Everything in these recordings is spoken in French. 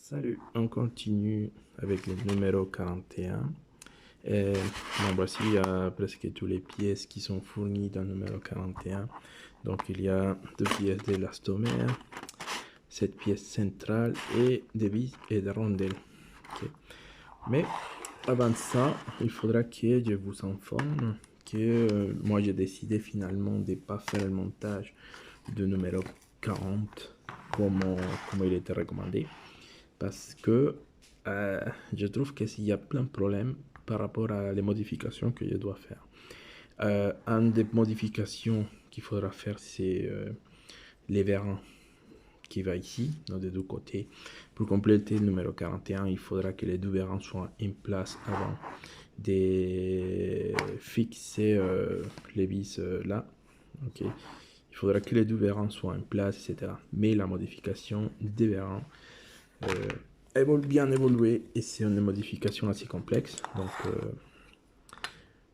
Salut, on continue avec le numéro 41. Et bon, voici presque toutes les pièces qui sont fournies dans le numéro 41. Donc il y a deux pièces d'élastomère, cette pièce centrale et des vis et des rondelles. Okay. Mais avant ça, il faudra que je vous informe que moi j'ai décidé finalement de ne pas faire le montage du numéro 40 comme il était recommandé. Parce que je trouve qu'il y a plein de problèmes par rapport à les modifications que je dois faire. Une des modifications qu'il faudra faire, c'est les vérins qui va ici, dans les deux côtés. Pour compléter le numéro 41, il faudra que les deux vérins soient en place avant de fixer les vis là. Okay. Il faudra que les deux vérins soient en place, etc. Mais la modification des vérins bien évolué et c'est une modification assez complexe. Donc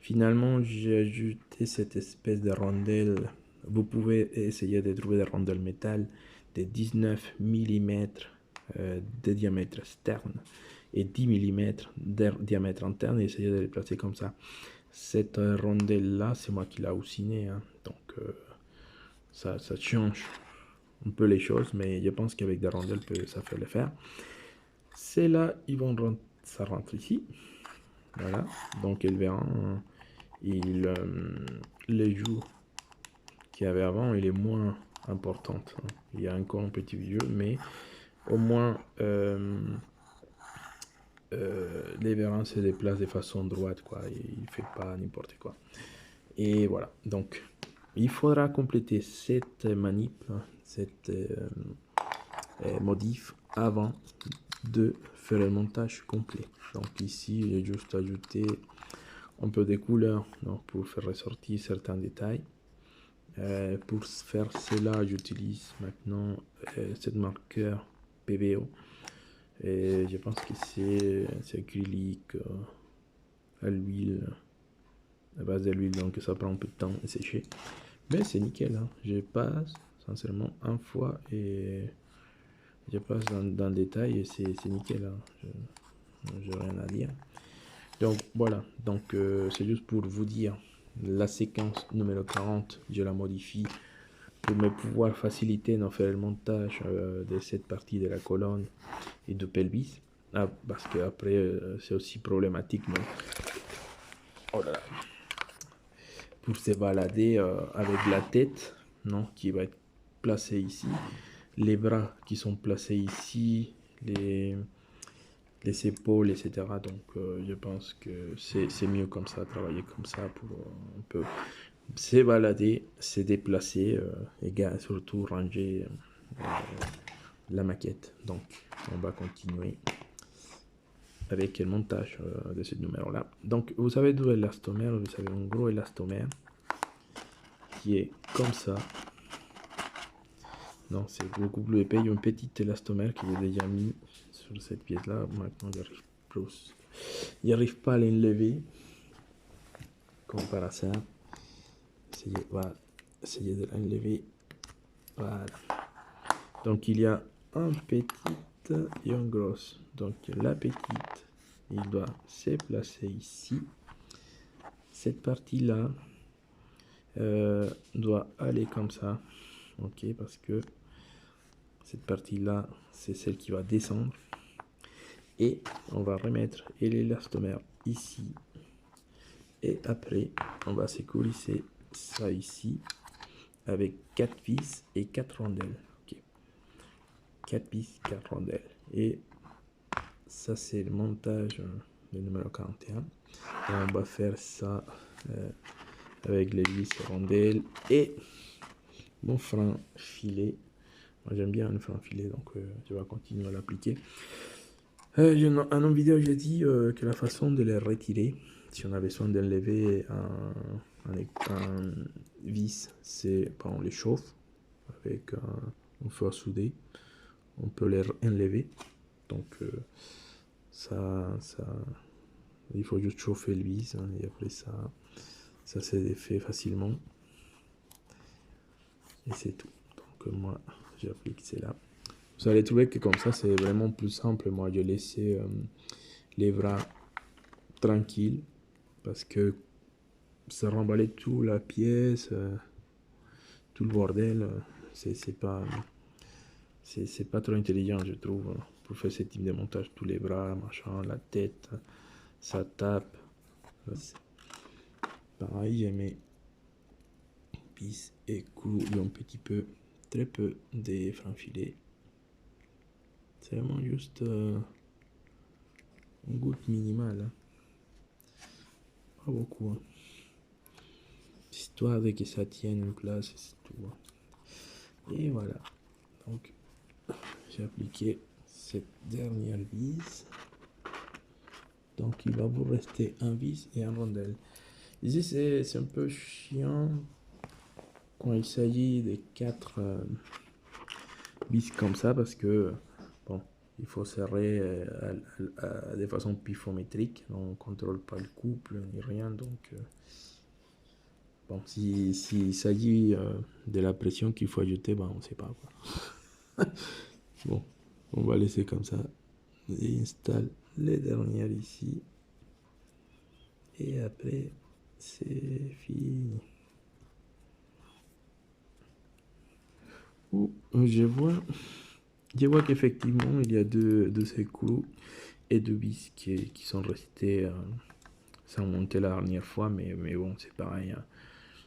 finalement j'ai ajouté cette espèce de rondelle. Vous pouvez essayer de trouver des rondelles métal de 19 mm de diamètre externe et 10 mm de diamètre interne et essayer de les placer comme ça. Cette rondelle là, c'est moi qui l'ai usiné, hein. Donc ça change un peu les choses, mais je pense qu'avec des rondelles ça fait le faire. C'est là, ça rentre ici. Voilà, donc elle verra, les joues qu'il y avait avant, il est moins importante. Il y a encore un petit vieux, mais au moins les vérins se déplacent de façon droite, quoi. Il fait pas n'importe quoi. Et voilà, donc il faudra compléter cette manip, cette modif avant de faire le montage complet. Donc ici j'ai juste ajouté un peu de couleurs, donc pour faire ressortir certains détails. Pour faire cela, j'utilise maintenant cette marqueur PVO. Et je pense que c'est acrylique à l'huile, à base de l'huile, donc ça prend un peu de temps à sécher. Mais c'est nickel, hein. Je passe sincèrement une fois et je passe dans le détail et c'est nickel, hein. J'ai rien à dire. Donc voilà, donc c'est juste pour vous dire la séquence numéro 40, je la modifie pour me pouvoir faciliter dans faire le montage de cette partie de la colonne et de pelvis. Ah, parce que après c'est aussi problématique, mais oh là là, pour se balader avec la tête, non, qui va être placée ici, les bras qui sont placés ici, les épaules, etc. Donc je pense que c'est mieux comme ça, travailler comme ça pour un peu se balader, se déplacer et surtout ranger la maquette. Donc on va continuer avec le montage de ce numéro là. Donc vous savez d'où est l'élastomère, vous savez un gros élastomère qui est comme ça. Non, c'est beaucoup plus épais. Il y a un petit élastomère qui est déjà mis sur cette pièce là. Maintenant j'arrive pas à l'enlever comme par hasard. Voilà, essayer de l'enlever. Voilà. Donc il y a un petit et un gros. Donc la petite, il doit se placer ici. Cette partie là doit aller comme ça. Ok, parce que cette partie là, c'est celle qui va descendre. Et on va remettre l'élastomère ici. Et après, on va sécuriser ça ici avec 4 vis et 4 rondelles. Okay. 4 vis, 4 rondelles. Et ça, c'est le montage du numéro 41. Et on va faire ça avec les vis et rondelles et mon frein filet. Moi, j'aime bien le frein filet, donc je vais continuer à l'appliquer. En une vidéo, j'ai dit que la façon de les retirer, si on a besoin d'enlever un vis, c'est on les chauffe avec un feu à souder. On peut les enlever. Donc il faut juste chauffer le vis, hein, et après ça se défait facilement. Et c'est tout. Donc moi j'applique cela. Vous allez trouver que comme ça, c'est vraiment plus simple. Moi, je laissais les bras tranquilles parce que ça remballait tout la pièce, tout le bordel. C'est pas, c'est pas trop intelligent, je trouve, pour faire ce type de montage. Tous les bras, machin, la tête, ça tape. Pareil, j'ai mes vis et clous un petit peu, très peu des freins filets. C'est vraiment juste une goutte minimale, hein. Pas beaucoup, hein. Histoire de que ça tienne en place, c'est tout, hein. Et voilà, donc j'ai appliqué cette dernière vis. Donc il va vous rester un vis et un rondelle. Ici c'est un peu chiant quand il s'agit de 4 vis comme ça parce que bon, il faut serrer de façon pifométrique. On ne contrôle pas le couple ni rien, donc bon, s'il s'agit de la pression qu'il faut ajouter, ben, on ne sait pas quoi. Bon, on va laisser comme ça. J'installe les dernières ici. Et après, c'est fini. Je vois qu'effectivement, il y a deux ces clous et deux vis qui sont restés sans monter la dernière fois. Mais bon, c'est pareil, hein.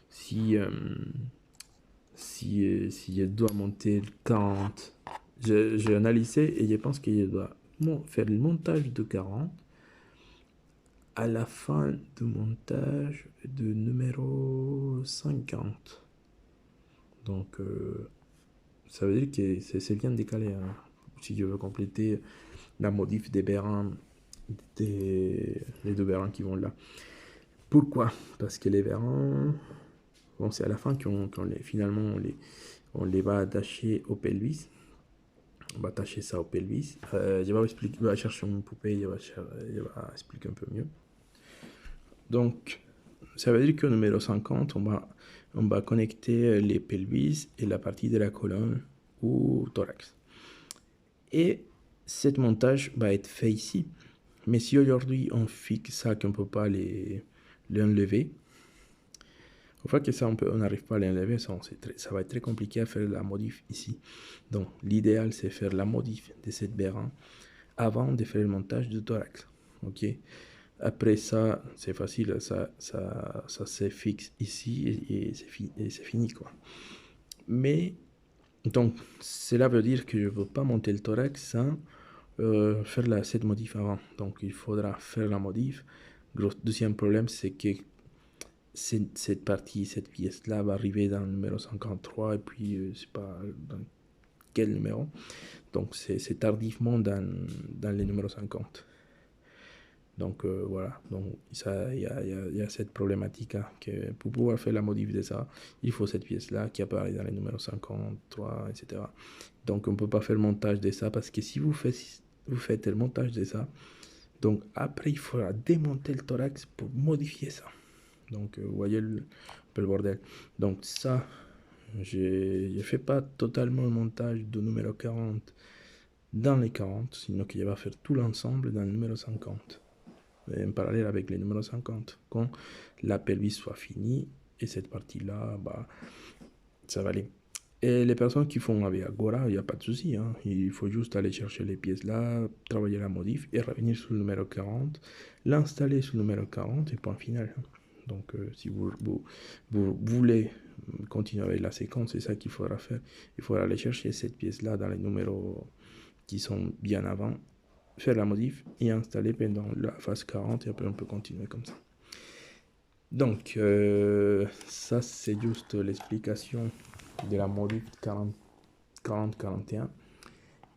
Si je dois monter le 40, j'ai analysé et je pense que je dois faire le montage de 40 à la fin du montage de numéro 50. Donc ça veut dire que c'est bien décalé, hein. Si je veux compléter la modif des bérins, les deux bérins qui vont là. Pourquoi? Parce que les bérins, bon, c'est à la fin finalement on les va attacher au pelvis. On va attacher ça au pelvis. Je vais expliquer, je vais chercher une poupée, je vais expliquer un peu mieux. Donc, ça veut dire qu'au numéro 50, on va connecter les pelvis et la partie de la colonne au thorax. Et ce montage va être fait ici. Mais si aujourd'hui on fixe ça, qu'on ne peut pas l'enlever, au fait que ça, on n'arrive pas à l'enlever, ça va être très compliqué à faire la modif ici. Donc, l'idéal, c'est faire la modif de cette bérin avant de faire le montage du thorax. Ok. Après ça, c'est facile, ça se fixe ici et c'est fini, quoi. Mais, donc, cela veut dire que je ne veux pas monter le thorax sans faire cette modif avant. Donc, il faudra faire la modif. Deuxième problème, c'est que cette partie, cette pièce-là va arriver dans le numéro 53 et puis, c'est pas dans quel numéro. Donc, c'est tardivement dans les numéros 50. Donc voilà, donc il y a cette problématique, hein, que pour pouvoir faire la modif de ça, il faut cette pièce-là qui apparaît dans les numéros 53, etc. Donc on ne peut pas faire le montage de ça parce que si vous faites le montage de ça, donc après il faudra démonter le thorax pour modifier ça. Donc vous voyez un peu le bordel. Donc ça, je ne fais pas totalement le montage du numéro 40 dans les 40, sinon qu'il va faire tout l'ensemble dans le numéro 50. En parallèle avec les numéros 50, quand la pelvis soit finie et cette partie là, bah, ça va aller. Et les personnes qui font avec Agora, il n'y a pas de souci, hein. Il faut juste aller chercher les pièces là, travailler la modif et revenir sur le numéro 40, l'installer sur le numéro 40 et point final. Donc si vous voulez continuer avec la séquence, c'est ça qu'il faudra faire. Il faudra aller chercher cette pièce là dans les numéros qui sont bien avant, faire la modif et installer pendant la phase 40 et après on peut continuer comme ça. Donc ça c'est juste l'explication de la modif 40-41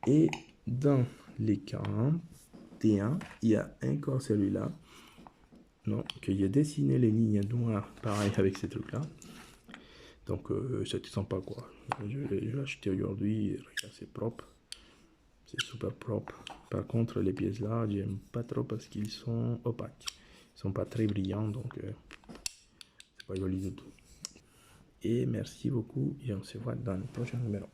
et dans les 41 il y a encore celui-là, non, que j'ai dessiné les lignes noires pareil avec ces trucs là. Donc c'est sympa quoi, je l'ai acheté aujourd'hui, regarde, c'est propre. C'est super propre. Par contre, les pièces là, j'aime pas trop parce qu'ils sont opaques. Ils sont pas très brillants, donc c'est pas joli du tout. Et merci beaucoup et on se voit dans le prochain numéro.